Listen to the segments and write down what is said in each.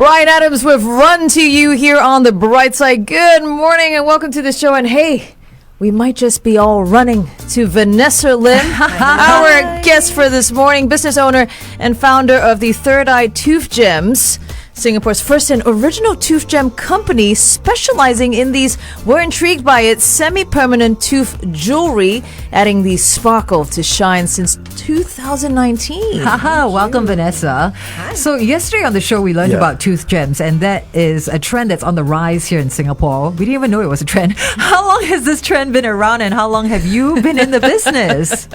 Brian Adams with Run to You here on the Brightside. Good morning and welcome to the show. And hey, we might just be all running to Vanessa Lim, our guest for this morning, business owner and founder of the Thirdeye Toothgems, Singapore's first and original tooth gem company specializing in these. We're intrigued by its semi-permanent tooth jewelry, adding the sparkle to shine since 2019. Welcome, Vanessa. Hi. So yesterday on the show, we learned about tooth gems, and that is a trend that's on the rise here in Singapore. We didn't even know it was a trend. How long has this trend been around, and how long have you been in the business?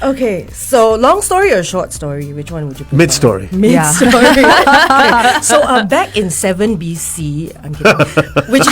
Okay, so long story or short story? Which one would you prefer? Mid-story. Mid-story. Okay. So back in 7 BC, I'm kidding, which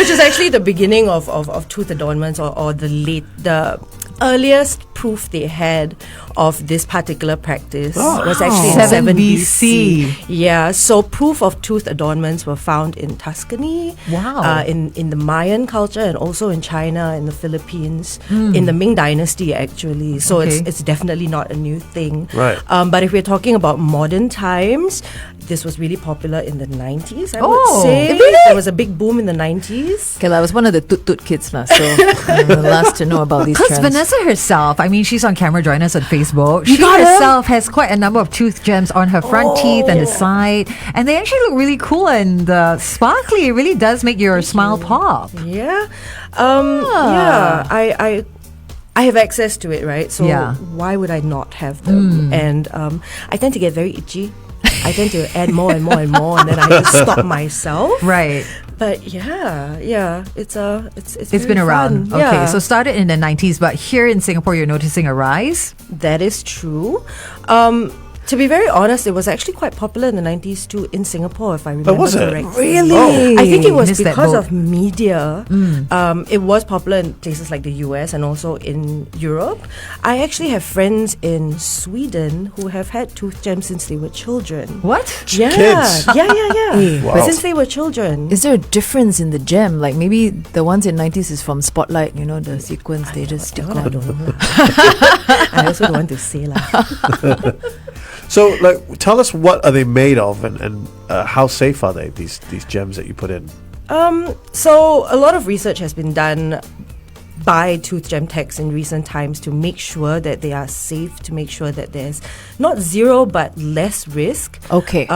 is actually the beginning of tooth adornments, or the earliest proof they had of this particular practice was actually in 7 BC. Yeah, so proof of tooth adornments were found in Tuscany, in the Mayan culture, and also in China, in the Philippines, in the Ming Dynasty actually. So it's definitely not a new thing. Right. But if we're talking about modern times, this was really popular in the 90s, I would say. Really? There was a big boom in the 90s. Okay, I was one of the toot kids, so I'm the last to know about these Because trends. Vanessa herself, I mean, she's on camera, join us on Facebook. She got her? herself has quite a number of tooth gems on her front teeth and the side, and they actually look really cool and sparkly. It really does make your smile pop. Yeah. I have access to it, right? So why would I not have them? And I tend to get very itchy. I tend to add more and more and more, and then I just stop myself. Right. But it's It's been around. fun. Okay, Yeah. so started in the 90s, but here in Singapore, you're noticing a rise? That is true. To be very honest, it was actually quite popular in the 90s too in Singapore, if I remember was it? correctly. Really? Oh. I think it was Missed that because boat. of media. It was popular in places like the US and also in Europe. I actually have friends in Sweden who have had tooth gems since they were children. What? Yeah, Kids? yeah. Wow. Since they were children. Is there a difference in the gem? Like maybe the ones in 90s is from Spotlight, the sequence they just stick I on. don't know. I also don't want to say lah. So, tell us, what are they made of, and how safe are they? These gems that you put in. So a lot of research has been done by tooth gem techs in recent times to make sure that they are safe, to make sure that there's not zero but less risk. Okay.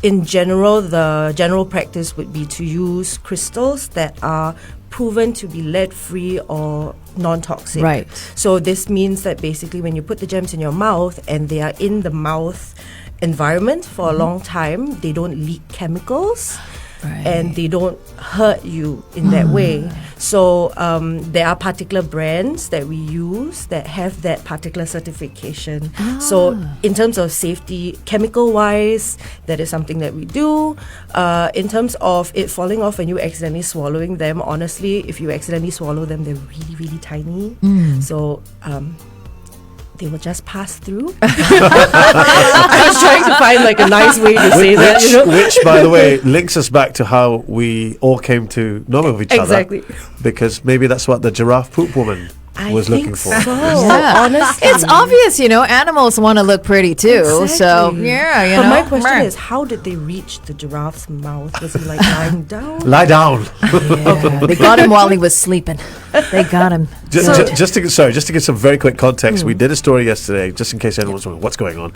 In general, the general practice would be to use crystals that are proven to be lead-free or non-toxic. Right. So this means that basically when you put the gems in your mouth and they are in the mouth environment for a long time, they don't leak chemicals. Right. And they don't hurt you in that way. So there are particular brands that we use that have that particular certification. So in terms of safety, chemical-wise, that is something that we do. In terms of it falling off and you accidentally swallowing them, honestly, if you accidentally swallow them, they're really, really tiny. So they will just pass through. I was trying to find a nice way to say that. Which, by the way, links us back to how we all came to know of each Exactly. other. Because maybe that's what the giraffe poop woman was looking for. So, Yeah. honestly. It's obvious, animals want to look pretty too. So, Exactly. yeah, But my question is, how did they reach the giraffe's mouth? Was he lying down? Lie down. They got him while he was sleeping. They got him. Just to give some very quick context, we did a story yesterday, just in case anyone's wondering what's going on.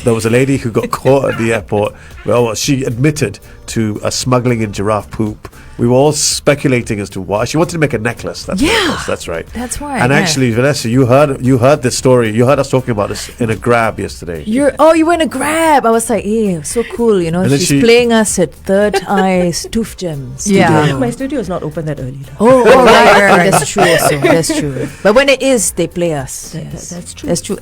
There was a lady who got caught at the airport. Well, she admitted to smuggling in giraffe poop. We were all speculating as to why. She wanted to make a necklace. That's what it was. That's right. That's right. And actually, Vanessa, you heard this story. You heard us talking about this in a Grab yesterday. You were in a Grab. I was like, so cool, then she's playing us at Thirdeye Toothgems. Yeah. My studio is not open that early. Oh, right. That's true also. That's true. But when it is, they play us. That's true. That's true.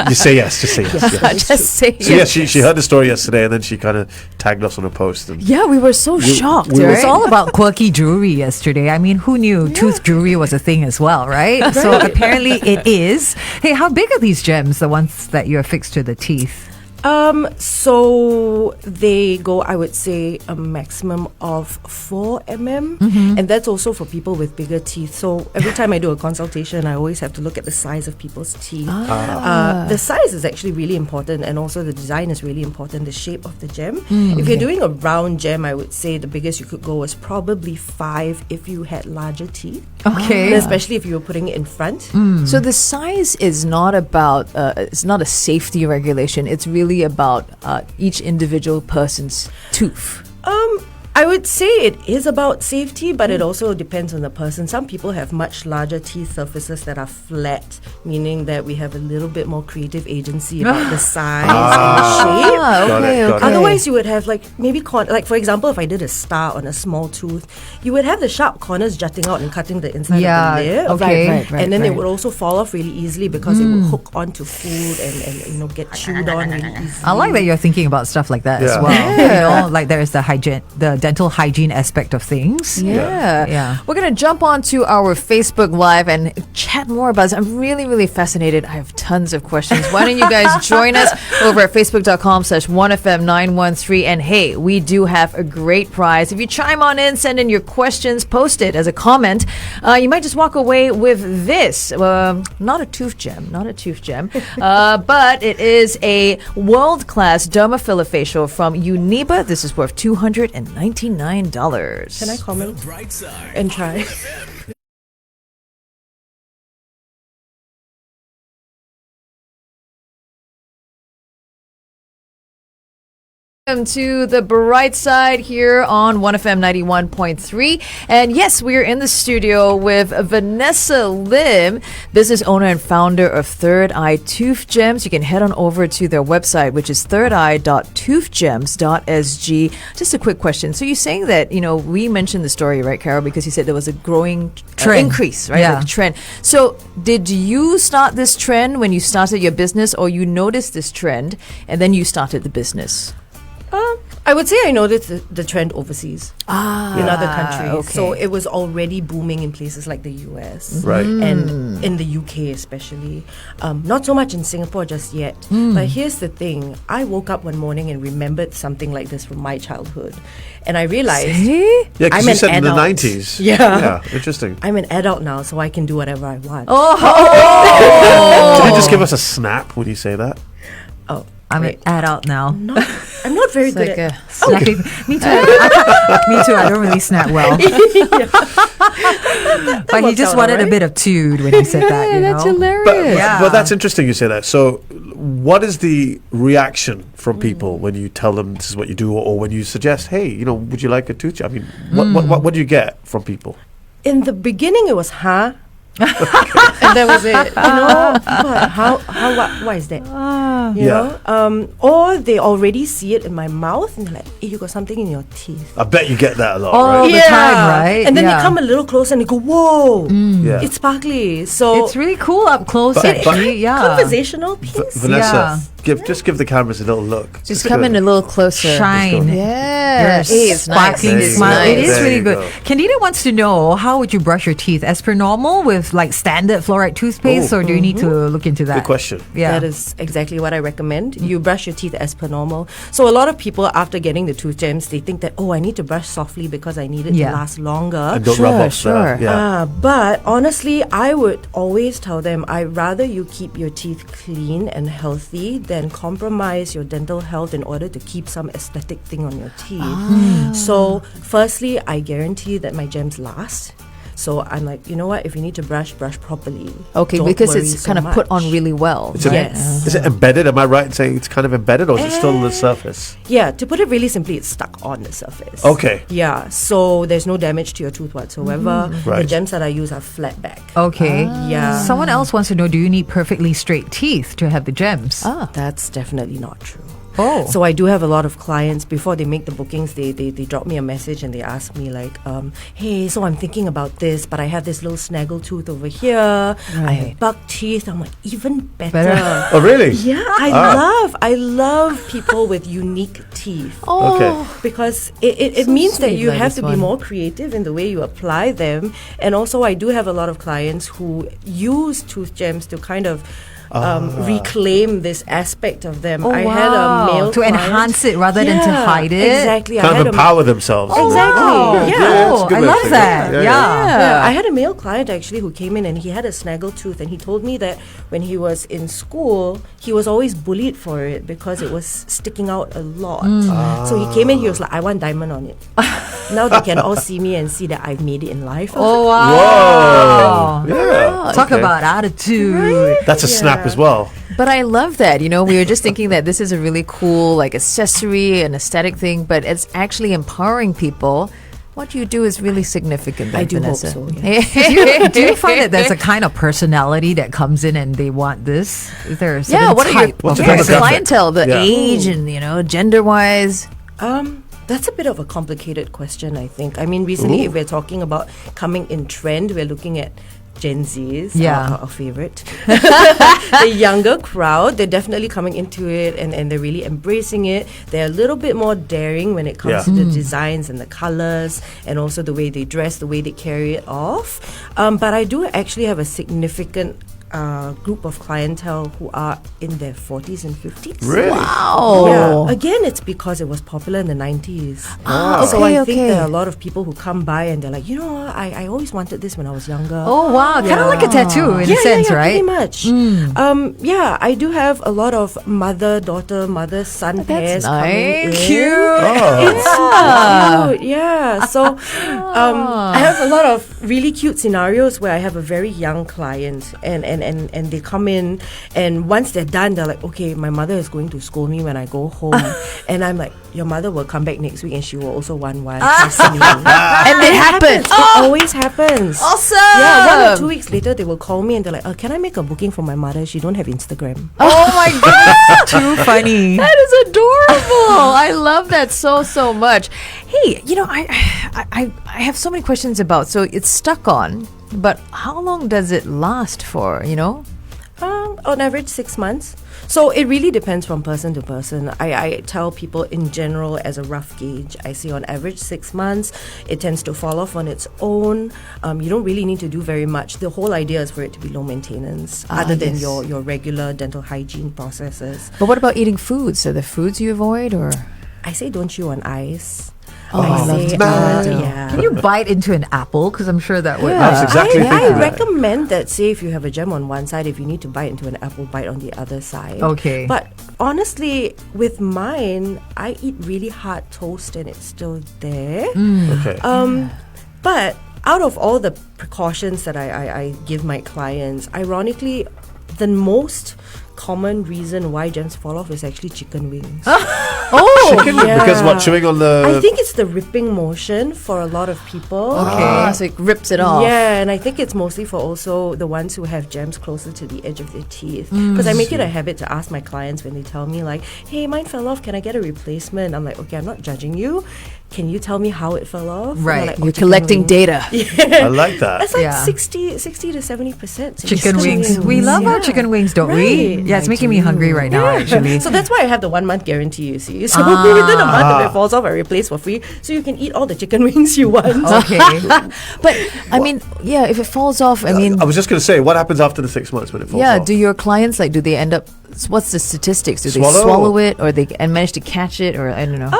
You say yes. Just say yes. yes. Just say So yes, she heard the story yesterday, and then she kind of tagged us on a post. And Yeah, we were so shocked. It was all about quirky jewelry yesterday. I mean, who knew tooth jewelry was a thing as well, right? So apparently it is. Hey, how big are these gems, the ones that you're affixed to the teeth? So they go, I would say, a maximum of 4 mm, and that's also for people with bigger teeth. So every time I do a consultation, I always have to look at the size of people's teeth. The size is actually really important, and also the design is really important, the shape of the gem. If you're doing a round gem, I would say the biggest you could go is probably 5 if you had larger teeth. Okay. Especially if you were putting it in front. So the size is not about, it's not a safety regulation. It's really about each individual person's tooth. I would say it is about safety, but it also depends on the person. Some people have much larger teeth surfaces that are flat, meaning that we have a little bit more creative agency about the size and the shape. Got it, got it. Otherwise, you would have like maybe like for example, if I did a star on a small tooth, you would have the sharp corners jutting out and cutting the inside of the lip. Okay. And then it would also fall off really easily because it would hook onto food and get chewed on really easily. I like that you're thinking about stuff like that as Yeah. well. You know, like there is the dental hygiene aspect of things. Yeah. We're going to jump onto our Facebook Live and chat more about this. I'm really, really fascinated. I have tons of questions. Why don't you guys join us over at facebook.com/1FM913. And hey, we do have a great prize. If you chime on in, send in your questions, post it as a comment. You might just walk away with this. Not a tooth gem, but it is a world-class dermafillofacial from Uniba. This is worth $299. Can I comment and try? Welcome to the Brightside here on 1FM 91.3. And yes, we are in the studio with Vanessa Lim, business owner and founder of Thirdeye Toothgems. You can head on over to their website, which is thirdeye.toothgems.sg. Just a quick question. So you're saying that, we mentioned the story, right, Carol? Because you said there was a growing trend. Increase, right? Yeah. Like a trend. So did you start this trend when you started your business, or you noticed this trend and then you started the business? I would say I noticed the trend overseas in other countries. okay. So it was already booming in places like the US. Right. And in the UK especially. Not so much in Singapore just yet. But here's the thing. I woke up one morning and remembered something like this from my childhood. And I realized Yeah, because I'm you an said in the adult. 90s. Yeah. Yeah, interesting. I'm an adult now, so I can do whatever I want. Can you just give us a snap when you say that? Oh, I'm wait. an adult now. I'm not very It's good like at... Snapping. Me too. Me too. I don't really snap well. But he works just out wanted a alright. bit of tude when he said that. That's know? hilarious. But that's interesting you say that. So what is the reaction from people when you tell them this is what you do, or when you suggest, hey, would you like a tooth gem? I mean, what do you get from people? In the beginning, it was, huh? And that was it. What is that? You know? Or they already see it in my mouth and they're like, hey, you got something in your teeth. I bet you get that a lot, All right? the time, right? And then Yeah. they come a little closer and they go, whoa, Yeah. it's sparkly. So It's really cool up close, But- actually. Yeah. conversational piece. Vanessa, give the cameras a little look. Just come in a little closer. Shine. Yeah. Your It's nice. sparkling There you smile. go. It is There really you good. go. Candida wants to know, how would you brush your teeth? As per normal with like standard fluoride toothpaste, Oh. or do you need to look into that? Good question. Yeah. That is exactly what I recommend. You brush your teeth as per normal. So a lot of people, after getting the tooth gems, they think that, I need to brush softly because I need it Yeah. to last longer. And don't rub off Sure. Yeah. But honestly, I would always tell them, I'd rather you keep your teeth clean and healthy than compromise your dental health in order to keep some aesthetic thing on your teeth. So firstly, I guarantee that my gems last. So I'm like, you know what? If you need to brush properly. Okay, Don't because worry it's so kind of put much. on really well. Is it, Yes. is it embedded? Am I right in saying it's kind of embedded, or is it still on the surface? Yeah, to put it really simply, it's stuck on the surface. Okay. Yeah, so there's no damage to your tooth whatsoever. The Right. gems that I use are flat back. Okay. Yeah. Someone else wants to know, do you need perfectly straight teeth to have the gems? That's definitely not true. Oh. So I do have a lot of clients, before they make the bookings, they drop me a message and they ask me like, hey, so I'm thinking about this, but I have this little snaggle tooth over here. I have buck teeth. I'm like, even better. Oh, really? Yeah, I love people with unique teeth. Okay. Because it So means that sweet, you like have this to be one. more creative in the way you apply them. And also I do have a lot of clients who use tooth gems to kind of reclaim this aspect of them. Oh, I had a male to client. enhance it rather than to hide it. Exactly. I Kind had of a empower themselves. Exactly. Wow. Yeah. it's a good I way of love thinking. that. Yeah, Yeah. I had a male client actually who came in and he had a snaggle tooth, and he told me that when he was in school, he was always bullied for it because it was sticking out a lot. So he came in, he was like, I want diamond on it. Now they can all see me and see that I've made it in life. Oh, wow. Whoa. Yeah. Talk okay. about attitude. That's a snap Yeah. as well. But I love that. You know, we were just thinking that this is a really cool, like, accessory and aesthetic thing, but it's actually empowering people. What you do is really significant. I do hope Vanessa. so, Do you find that there's a kind of personality that comes in and they want this? Is there a certain What are your type What's of the person? demographic? clientele, the Yeah. age and, gender-wise? That's a bit of a complicated question, I think. I mean, recently, if we're talking about coming in trend, we're looking at Gen Zs, Yeah. our favorite. The younger crowd, they're definitely coming into it and they're really embracing it. They're a little bit more daring when it comes Yeah. to the designs and the colors and also the way they dress, the way they carry it off. But I do actually have a significant group of clientele who are in their 40s and 50s. Really? Wow. Yeah. Again, it's because it was popular in the 90s. So I think there are a lot of people who come by and they're like, you know what, I always wanted this when I was younger. Oh, wow. Kind of like a tattoo in a sense, right? Pretty much. Yeah, I do have a lot of mother-daughter, mother-son pairs coming in. It's so cute. Yeah. So I have a lot of really cute scenarios where I have a very young client and they come in, and once they're done, they're like, okay, my mother is going to scold me when I go home. And I'm like, your mother will come back next week and she will also want one. Trust me. And it happened. It always happens. Awesome. Yeah, 1 or 2 weeks later, they will call me and they're like, can I make a booking for my mother? She don't have Instagram. Oh my God. Too funny. That is adorable. I love that so much. Hey, I have so many questions about, so it's stuck on, but how long does it last for, On average, 6 months. So it really depends from person to person. I tell people in general as a rough gauge, I say on average 6 months. It tends to fall off on its own. You don't really need to do very much. The whole idea is for it to be low maintenance, other than yes. your regular dental hygiene processes. But what about eating foods? Are there foods you avoid, or? I say don't chew on ice. I love say, tomato. yeah. Can you bite into an apple? Because I'm sure that would. That's exactly I thinking that. recommend that, say, if you have a gem on one side, if you need to bite into an apple, bite on the other side. Okay. But honestly, with mine, I eat really hard toast and it's still there. Okay. But out of all the precautions that I give my clients, ironically, the most common reason why gems fall off is actually chicken wings. Chicken? yeah. Because what, chewing on the... I think it's the ripping motion for a lot of people. So it rips it off. Yeah, and I think it's mostly for also the ones who have gems closer to the edge of their teeth. Because I make it a habit to ask my clients when they tell me like, hey, mine fell off, can I get a replacement? I'm like, okay, I'm not judging you. Can you tell me how it fell off? And Right. they're like, You're chicken collecting wings. data. I like that. It's like Yeah. 60 to 70%. Chicken wings. We love our chicken wings, don't we? Right. Yeah, it's making me hungry right now, actually. So that's why I have the 1 month guarantee, you see. So within a month, if it falls off, I replace for free. So you can eat all the chicken wings you want. Okay. But I mean, yeah, if it falls off, I mean, I was just going to say, what happens after the 6 months when it falls yeah, off? do your clients do they end up? What's the statistics? Do they Swallow? swallow it, or they and manage to catch it, or I don't know?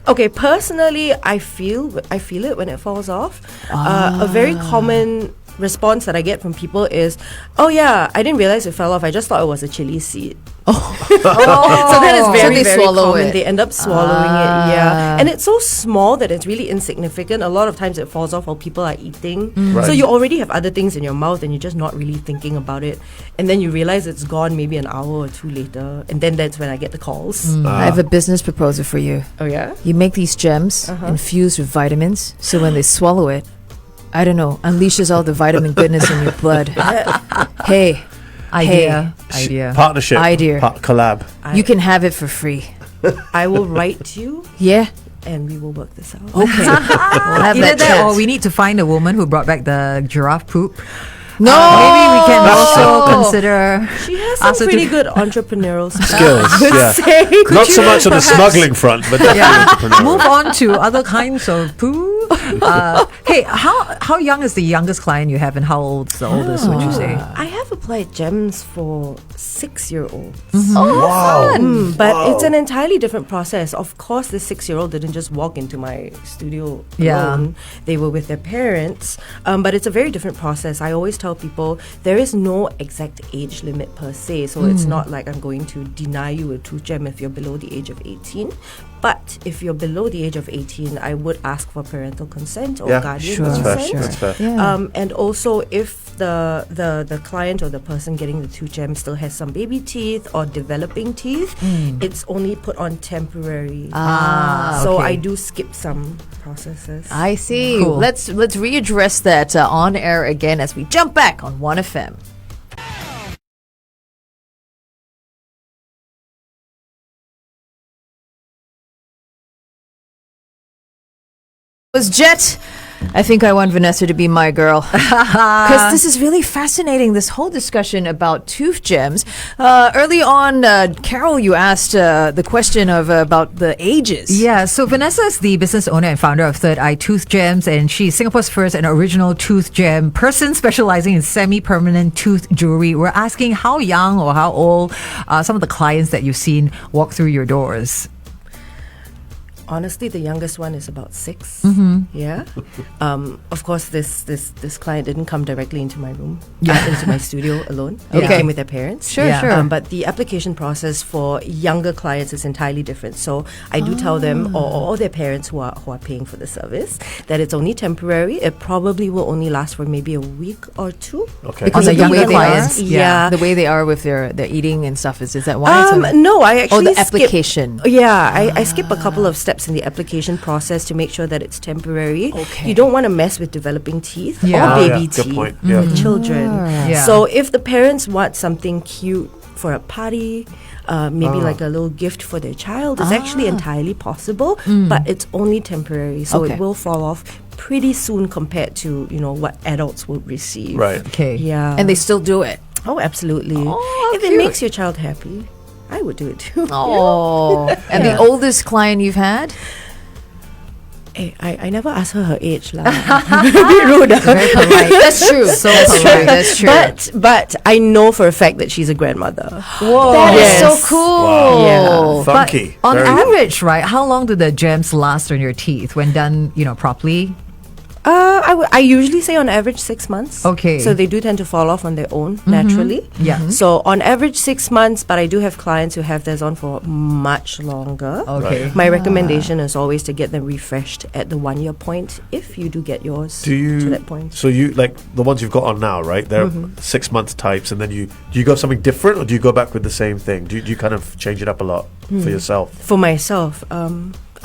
Okay, personally, I feel it when it falls off. A very common response that I get from people is, "Oh yeah, I didn't realize it fell off. I just thought it was a chili seed." So that is very, they very swallow common. it. They end up swallowing it, yeah. And it's so small that it's really insignificant. A lot of times it falls off while people are eating. Right. So you already have other things in your mouth and you're just not really thinking about it. And then you realize it's gone maybe an hour or two later. And then that's when I get the calls. I have a business proposal for you. Oh yeah? You make these gems infused with vitamins, so when they swallow it, I don't know, unleashes all the vitamin goodness in your blood. Hey, Idea. Sh- Idea. Partnership. Idea. Collab. you can have it for free. I will write you Yeah. and we will work this out. Okay. We'll have Either that that chat. or we need to find a woman who brought back the giraffe poop. No. Maybe we can also consider. She has some Also pretty to- good entrepreneurial Skills. Yeah. Not so much on the smuggling front, but definitely entrepreneurial. Move on to other kinds of poo. Hey, how young is the youngest client you have, and how old's the oldest? Would you say? I have applied gems for 6-year-olds. Wow. But it's an entirely different process. Of course, the 6-year-old didn't just walk into my studio Yeah. alone. They were with their parents. But it's a very different process. I always tell people there is no exact age limit per se. So it's not like I'm going to deny you a tooth gem if you're below the age of 18. But if you're below the age of 18, I would ask for parental consent or guardian sure, consent. That's fair. Yeah. And also, if the client or the person getting the tooth gem still has some baby teeth or developing teeth, it's only put on temporary. So okay. I do skip some processes. I see. Cool. Let's readdress that on air again as we jump back on 1FM. Was Jet. I think I want Vanessa to be my girl because this is really fascinating, this whole discussion about tooth gems. Early on, Carol, you asked the question of about the ages. Yeah, so Vanessa is the business owner and founder of Thirdeye Toothgems, and she's Singapore's first and original tooth gem person specializing in semi-permanent tooth jewelry. We're asking how young or how old some of the clients that you've seen walk through your doors. Honestly, the youngest one is about 6. Yeah. Of course, this client didn't come directly into my room, into my studio alone. They Okay. came with their parents. Sure, Yeah. sure. But the application process for younger clients is entirely different. So I do tell them, or their parents who are paying for the service, that it's only temporary. It probably will only last for maybe a week or 2. Okay. Because On of the the way younger they are, clients? Yeah. the way they are with their eating and stuff. Is that why? No, I actually the skip- application. Yeah, I skip a couple of steps in the application process to make sure that it's temporary. Okay. You don't want to mess with developing teeth Yeah. or baby Good teeth point. Yeah. with children. Yeah. So if the parents want something cute for a party, maybe like a little gift for their child, it's actually entirely possible, but it's only temporary. So Okay. it will fall off pretty soon compared to, what adults would receive. Right. Okay. Yeah. And they still do it. Oh, absolutely. Oh, if cute. it makes your child happy, I would do it too. Oh, and the oldest client you've had? Hey, I never asked her age lah. Very rude. Very polite. That's true. So That's polite. true. That's true. But I know for a fact that she's a grandmother. Whoa. That is Yes. so cool. Wow. Yeah. Funky. On Very- average, right, how long do the gems last on your teeth when done, properly? I usually say on average 6 months. Okay. So they do tend to fall off on their own naturally. Yeah. So on average 6 months, but I do have clients who have theirs on for much longer. Okay. My recommendation is always to get them refreshed at the 1 year point if you do get yours Do you? to that point. So you like the ones you've got on now, right? They're 6 month types, and then do you go something different, or do you go back with the same thing? Do you kind of change it up a lot for yourself? For myself,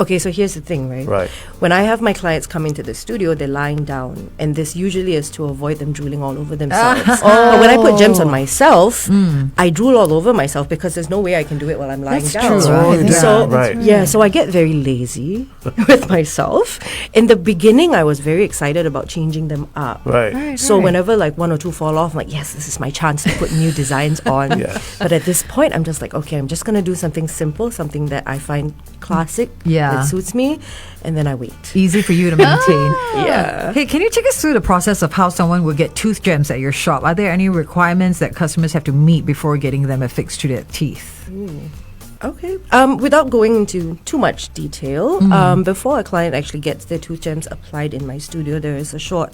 okay, so here's the thing, right? Right. When I have my clients come into the studio, they're lying down, and this usually is to avoid them drooling all over themselves. But when I put gems on myself, I drool all over myself because there's no way I can do it while I'm lying That's down. true, Oh, right? you do. So Right. yeah, so I get very lazy with myself. In the beginning, I was very excited about changing them up. Right. So whenever like 1 or 2 fall off, I'm like, yes, this is my chance to put new designs on. Yeah. But at this point, I'm just like, okay, I'm just gonna do something simple, something that I find classic, Yeah. that suits me, and then I wait. Easy for you to maintain. Yeah. Hey, can you take us through the process of how someone will get tooth gems at your shop? Are there any requirements that customers have to meet before getting them affixed to their teeth? Okay. Without going into too much detail, before a client actually gets their tooth gems applied in my studio, there is a short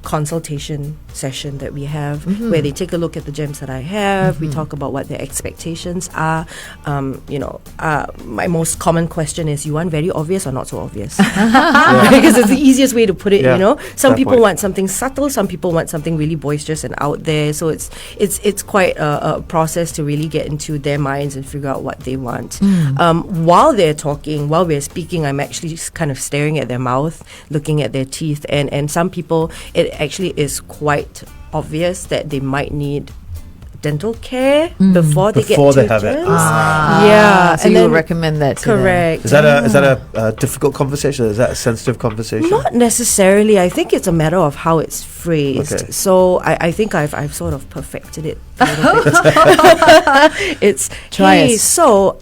consultation session that we have where they take a look at the gems that I have. We talk about what their expectations are. My most common question is, you want very obvious or not so obvious? Because it's the easiest way to put it, Yeah. Some Fair people point. want something subtle, some people want something really boisterous and out there. So it's quite a process to really get into their minds and figure out what they want. While they're talking, while we're speaking, I'm actually just kind of staring at their mouth, looking at their teeth, and some people, it actually is quite obvious that they might need dental care before they Before get they have it. gems. Ah. Yeah, So you would recommend that to them. correct. Is that a difficult conversation? Is that a sensitive conversation? Not necessarily. I think it's a matter of how it's phrased. Okay. So I think I've sort of perfected it a little bit. It's Try hey, us. so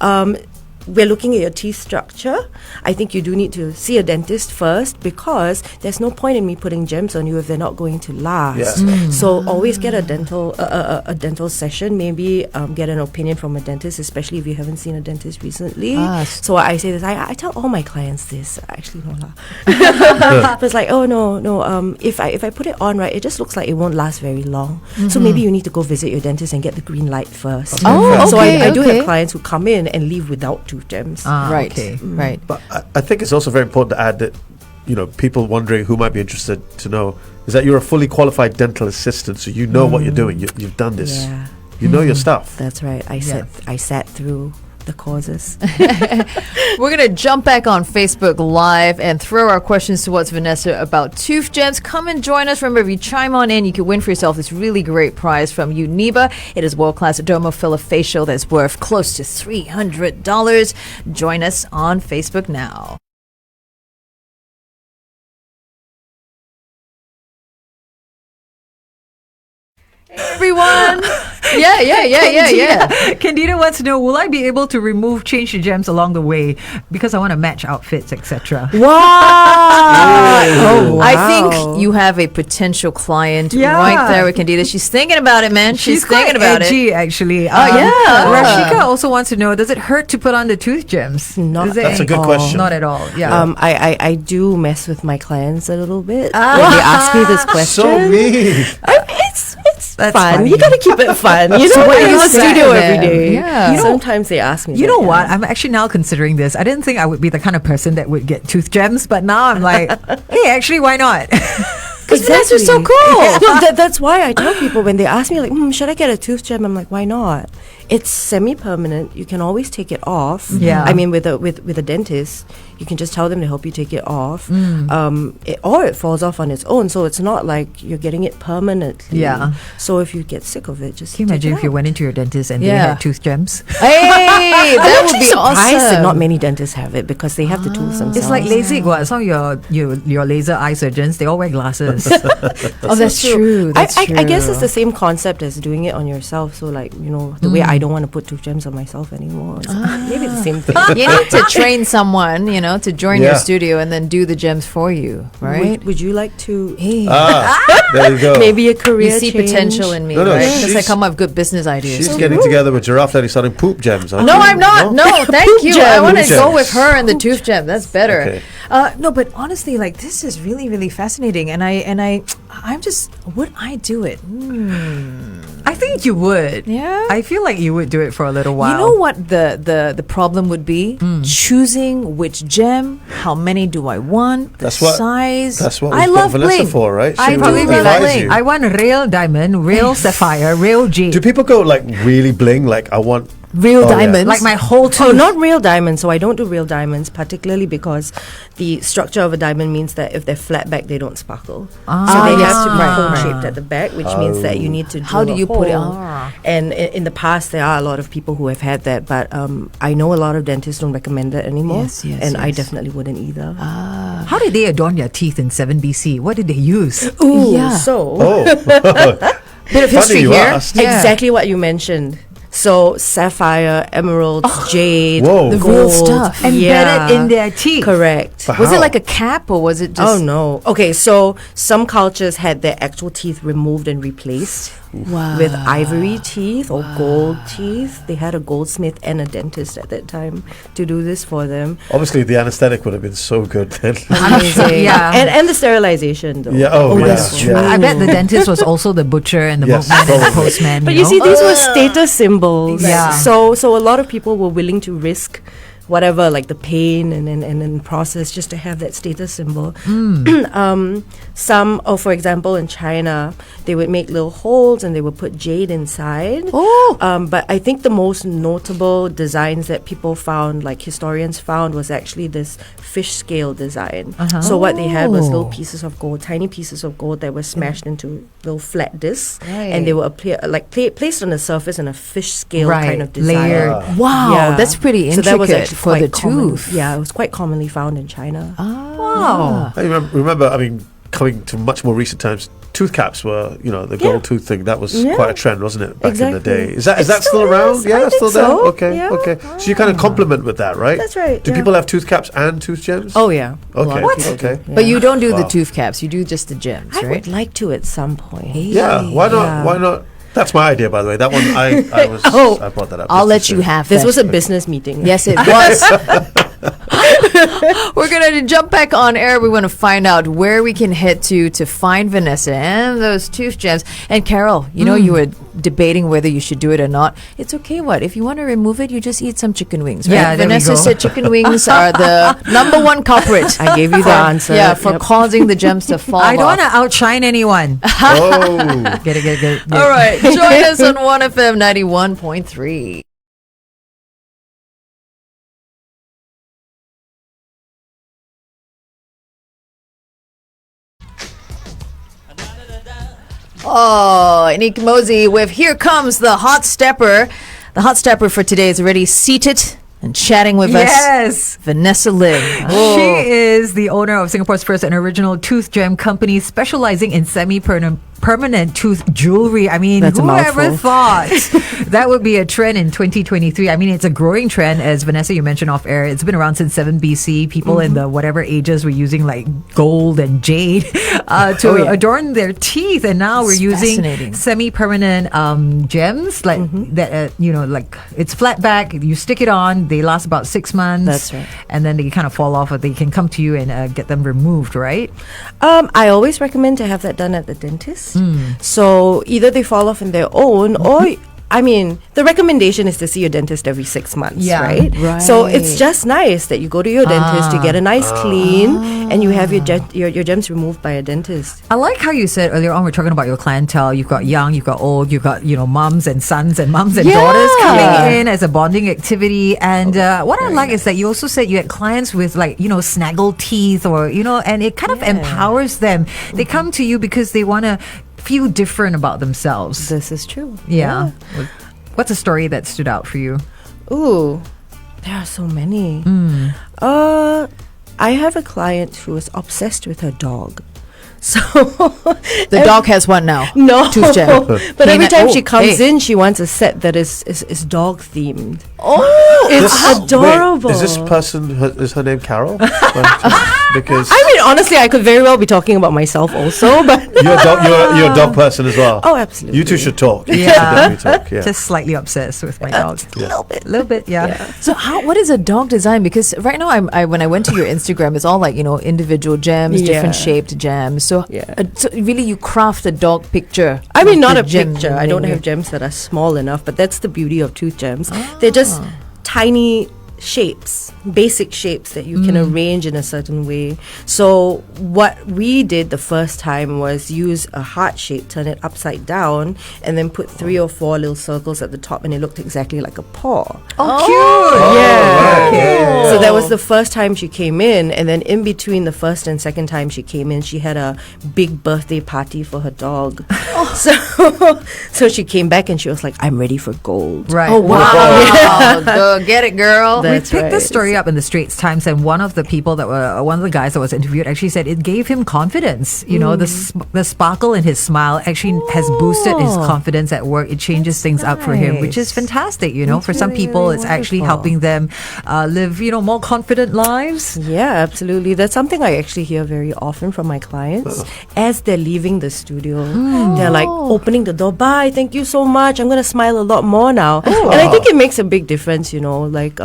we're looking at your teeth structure, I think you do need to see a dentist first, because there's no point in me putting gems on you if they're not going to last. Yeah. So always get a dental session. Maybe get an opinion from a dentist, especially if you haven't seen a dentist recently. So I say this. I tell all my clients this. Actually, no lah. But it's like, oh no. If I put it on right, it just looks like it won't last very long. So maybe you need to go visit your dentist and get the green light first. So I do have clients who come in and leave without tooth gems. Right. Okay. Right. But I think it's also very important to add that, people wondering who might be interested to know is that you're a fully qualified dental assistant, so you know what you're doing. You've done this. Yeah, You know your stuff. that's right. I sat through the courses. We're going to jump back on Facebook Live and throw our questions towards Vanessa about tooth gems. Come and join us. Remember, if you chime on in, you can win for yourself this really great prize from Uniba. It is world-class dermofiller facial that's worth close to $300. Join us on Facebook now. Hey, everyone. Yeah. Candida wants to know, will I be able to change the gems along the way because I want to match outfits, etc.? Wow. Oh, I wow. think you have a potential client Yeah. right there with Candida. She's thinking about it, man. She's thinking quite about edgy, actually. yeah. Rashika also wants to know, does it hurt to put on the tooth gems? Not Is it That's a good question. Not at all. Yeah. I do mess with my clients a little bit when they ask me this question. So mean. It's That's fun. funny. You gotta keep it fun. You So know, what we're do in you the say studio then? every day. Yeah. Sometimes they ask me. You that, know yeah. what? I'm actually now considering this. I didn't think I would be the kind of person that would get tooth gems, but now I'm like, hey, actually, why not? Because that's just so cool. No, that's why I tell people when they ask me, like, should I get a tooth gem? I'm like, why not? It's semi-permanent. You can always take it off. Yeah. I mean, with a dentist, you can just tell them to help you take it off. Or it falls off on its own. So it's not like you're getting it permanently. Yeah. So if you get sick of it, just Can you take imagine it if you out. went into your dentist and they Yeah. had tooth gems? Hey, that I'm would actually be surprised that awesome. not many dentists have it because they have the tools themselves. It's like LASIK. What? Some of your laser eye surgeons, they all wear glasses. Oh, that's true. That's I true. guess it's the same concept as doing it on yourself. So, like, the way I don't want to put tooth gems on myself anymore. It's maybe the same thing. You need to train someone, to join your Yeah. studio and then do the gems for you, right? Would you like to Hey. There you go. maybe a career You see change? potential in me, No, right? Because I she's- come up with good business ideas. She's getting together with Giraffe Lady selling poop gems. aren't No, you? I'm not. No, thank you. I want to gems. go with her and the tooth gem. That's better. Okay. No, but honestly, like, this is really, really fascinating, and I'm just, would I do it? I think you would. Yeah? I feel like you would do it for a little while. You know what the problem would be? Choosing which gem, how many do I want, the That's what- size. That's what I we've love got Vanessa bling. for, right? She I will probably advise love bling. you. I want real diamond, real sapphire, real jade. Do people go like really bling? Like I want Real Oh, yeah. diamonds. like my whole tooth. Oh, not real diamonds. So I don't do real diamonds, particularly because the structure of a diamond means that if they're flat back, they don't sparkle. So they have to be Right, cone right. shaped at the back, which means that you need to. How do drill a you put it? hole. And in the past, there are a lot of people who have had that, but I know a lot of dentists don't recommend that anymore. Yes, yes, and I yes. definitely wouldn't either. How did they adorn your teeth in 7 BC? What did they use? Ooh, Yeah. so Oh, Bit of history funny you here. asked. Yeah. exactly what you mentioned. So sapphire, emeralds, jade, Whoa. The gold, real stuff. Embedded in their teeth. Correct. But Was it how? like a cap or was it just? Oh no. Okay, so some cultures had their actual teeth removed and replaced Wow. with ivory teeth or gold teeth. They had a goldsmith and a dentist at that time to do this for them. Obviously, the anesthetic would have been so good then. Amazing. Yeah. And the sterilization though. Yeah, oh, yeah, that's yeah. I bet the dentist was also the butcher and the Yes, milkman and the probably. postman. But you know? see, these were status symbols. Yeah. So a lot of people were willing to risk whatever, like the pain and then process just to have that status symbol. For example, in China, they would make little holes and they would put jade inside. Oh. But I think the most notable designs that people found, like historians found, was actually this fish scale design. So what they had was little pieces of gold, tiny pieces of gold that were smashed into little flat discs, and they were placed on the surface in a fish scale Right, kind of design. layered. Wow, Yeah. that's pretty So intricate that was actually for the quite common. tooth. Yeah, it was quite commonly found in China. Wow. I remember, I mean, coming to much more recent times, tooth caps were, the gold tooth thing. That was quite a trend, wasn't it, back in the day? Is that still around? Yeah, I still think there. so. Okay, Yeah. okay. So you kind of complement with that, right? That's right, Do yeah. people have tooth caps and tooth gems? Oh yeah. A lot Okay. of people Okay. do, But you don't do the Wow. tooth caps. You do just the gems, I right? would like to at some point. Yeah. Why not? Yeah. Why not? That's my idea, by the way. That one I brought that up. I'll just let to you say. have This that. was a business meeting. Yes, it was. We're going to jump back on air. We want to find out where we can head to find Vanessa and those tooth gems. And Carol, you were debating whether you should do it or not. It's okay, what? If you want to remove it, you just eat some chicken wings, right? Yeah, there we Vanessa go. said chicken wings are the number one culprit. I gave you the answer. Yeah, for Yep. causing the gems to fall I don't off. want to outshine anyone. Oh. Get it. All right, join us on 1FM 91.3. Oh, Nick Mosey with Here Comes the Hot Stepper. The hot stepper for today is already seated and chatting with us. Yes. Vanessa Lim. She is the owner of Singapore's first and original tooth gem company specializing in semi-permanent tooth jewelry. I mean, That's a whoever mouthful. thought that would be a trend in 2023? I mean, it's a growing trend, as Vanessa, you mentioned off air. It's been around since 7 BC. People in the whatever ages were using like gold and jade to adorn their teeth. And now we're It's using fascinating. semi-permanent gems like that, like it's flat back. You stick it on. They last about 6 months. That's right. And then they kind of fall off, or they can come to you and get them removed, right? I always recommend to have that done at the dentist. So either they fall off on their own, or the recommendation is to see your dentist every 6 months, Yeah. right? So it's just nice that you go to your dentist, you get a nice clean, and you have your gems removed by a dentist. I like how you said earlier on, we're talking about your clientele. You've got young, you've got old, you've got, mums and sons and mums and Yeah. daughters coming in as a bonding activity. And what I like is that you also said you had clients with snaggle teeth or, and it kind of empowers them. They come to you because they want to feel different about themselves. This is true. Yeah. What's a story that stood out for you? Ooh, there are so many. I have a client who is obsessed with her dog. So The dog has one now. no, Tooth gem. but every time Oh, she comes hey. in, she wants a set that is dog themed. Oh, It's adorable. Wait, is this person, is her name Carol? Because I mean, honestly, I could very well be talking about myself also, but you're a dog person as well. Oh, absolutely. You two should talk. You should Yeah. definitely talk. Yeah. Just slightly obsessed with my dog. a little bit, yeah. so what is a dog design? Because right now, when I went to your Instagram, it's all like individual gems, different Yeah. shaped gems. So, Yeah. so really, you craft a dog picture. I mean, of not the a gem picture. I don't maybe. have gems that are small enough, but that's the beauty of tooth gems. They're just tiny shapes, basic shapes that you can arrange in a certain way. So what we did the first time was use a heart shape, turn it upside down, and then put 3 or 4 little circles at the top, and it looked exactly like a paw. Oh, cute. Yeah. So that was the first time she came in, and then in between the first and second time she came in, she had a big birthday party for her dog. So she came back and she was like, "I'm ready for gold." Right. Oh, wow. Go get it, girl. That's We picked this right. story up in the Straits Times, and one of the guys that was interviewed actually said it gave him confidence. The sparkle in his smile actually has boosted his confidence at work. It changes things up for him, which is fantastic. For some really, people, really it's actually wonderful. helping them live, more confident lives. Yeah, absolutely. That's something I actually hear very often from my clients as they're leaving the studio. They're like opening the door. Bye, thank you so much. I'm going to smile a lot more now. And I think it makes a big difference, like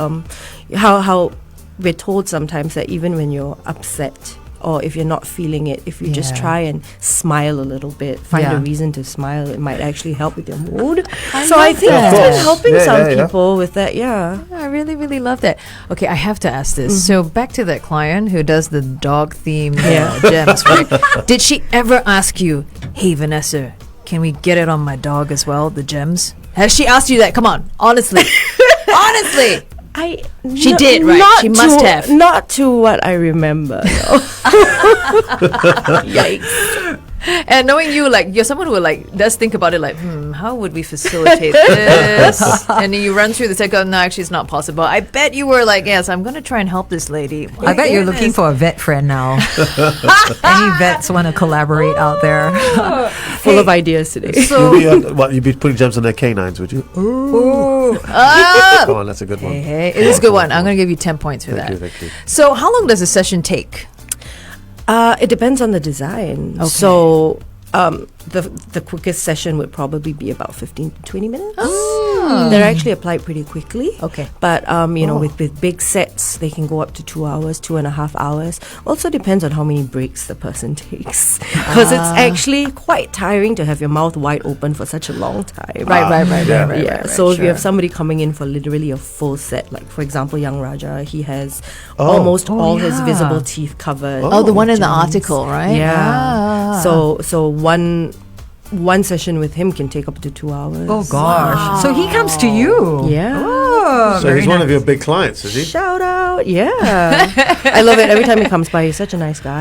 how we're told sometimes that even when you're upset or if you're not feeling it, if you just Yeah. try and smile a little bit, find Yeah. a reason to smile, it might actually help with your mood. I So I love think that. it's been helping Yeah, some yeah, yeah. people with that, yeah. I really, really love that. Okay, I have to ask this. So back to that client who does the dog themed gems, right? Did she ever ask you, "Hey, Vanessa, can we get it on my dog as well, the gems?" Has she asked you that? Come on, honestly. Honestly. She did, right? Not She must to, have. Not to what I remember. No. Yikes. And knowing you, like, you're someone who like does think about it, like, how would we facilitate this? And then you run through the go, no, actually, it's not possible. I bet you were like, yes, I'm going to try and help this lady. I bet you're looking for a vet friend now. Any vets want to collaborate out there? Full of ideas today. So, You'd be putting gems on their canines, would you? Come on, that's a good one. hey, it is a good one. I'm going to give you 10 points for that. Thank you. So, how long does a session take? It depends on the design. Okay. So the quickest session would probably be about 15 to 20 minutes. They're actually applied pretty quickly. Okay. But, with big sets, they can go up to 2 hours, 2.5 hours. Also depends on how many breaks the person takes. Because it's actually quite tiring to have your mouth wide open for such a long time. Right. So if you have somebody coming in for literally a full set, like for example, Young Raja, he has almost all his visible teeth covered. Oh, the one in the gems. article, right? Yeah. So one session with him can take up to 2 hours. Oh gosh! So he comes to you. Yeah. Oh, So he's one of your big clients, is he? Shout out. Yeah. I love it. Every time he comes by, he's such a nice guy.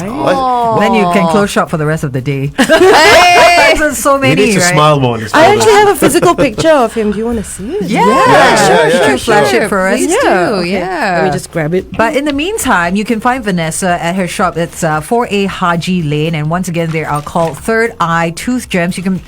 Then you can close shop for the rest of the day. Hey! There's so He many, needs to right? smile more in his I photos. actually have a physical picture of him. Do you want to see it? Yeah, flash it for us. Please do, yeah. Let me just grab it. But in the meantime, you can find Vanessa at her shop. It's 4A Haji Lane. And once again, they are called Thirdeye Toothgems. You can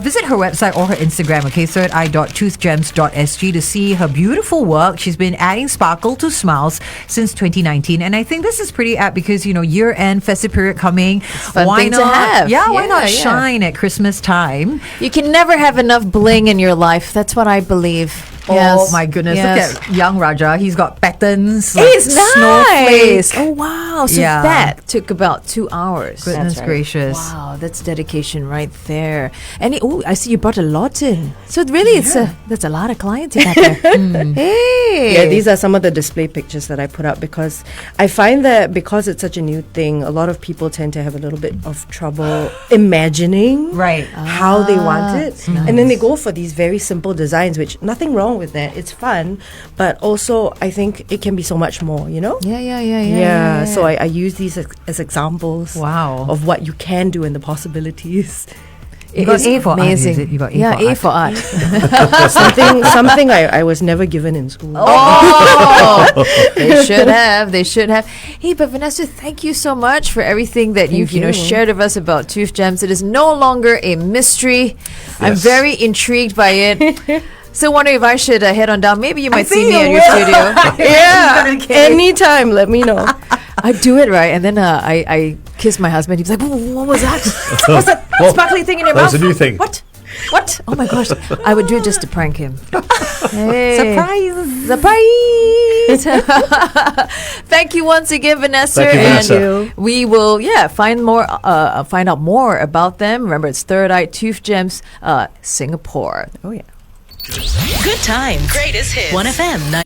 visit her website or her Instagram, okay? thirdeye.toothgems.sg to see her beautiful work. She's been adding sparkle to smiles since 2019. And I think this is pretty apt because, year-end festive period coming. Fun thing to not? have. Yeah, why not Yeah. shine at Christmas time? You can never have enough bling in your life. That's what I believe. Oh my goodness. Yes. Look at young Raja. He's got patterns. It's like nice. snowflakes. Oh wow! So Yeah. that took about 2 hours. Goodness gracious. Wow, that's dedication right there. And I see you brought a lot in. So really, that's a lot of clients you got there. Hey, Yeah, these are some of the display pictures that I put up because I find that because it's such a new thing, a lot of people tend to have a little bit of trouble imagining Right. how they want it. And then they go for these very simple designs, which nothing wrong with that. It's fun, but also I think it can be so much more, Yeah. So I use these as examples Wow. of what you can do and the possibilities. You got A for art, amazing. is it? You got A yeah, for A art. for art. something I was never given in school. Oh, they should have. They should have. Hey, but Vanessa, thank you so much for everything that you've you. shared with us about Tooth Gems. It is no longer a mystery. I'm Yes. very intrigued by it. Still wondering if I should head on down. Maybe you might see think me you at your will. studio. Yeah, anytime, let me know. I do it right, and then I kiss my husband. He's like, "What was that? What's that Whoa. sparkly thing in your That mouth? was a new thing. What? What? Oh my gosh! I would do it just to prank him. Hey. Surprise! Thank you once again, Vanessa. Thank you, and Vanessa. we will, find out more about them. Remember, it's Thirdeye Toothgems Singapore. Oh yeah. Good times. Greatest hits. 1FM.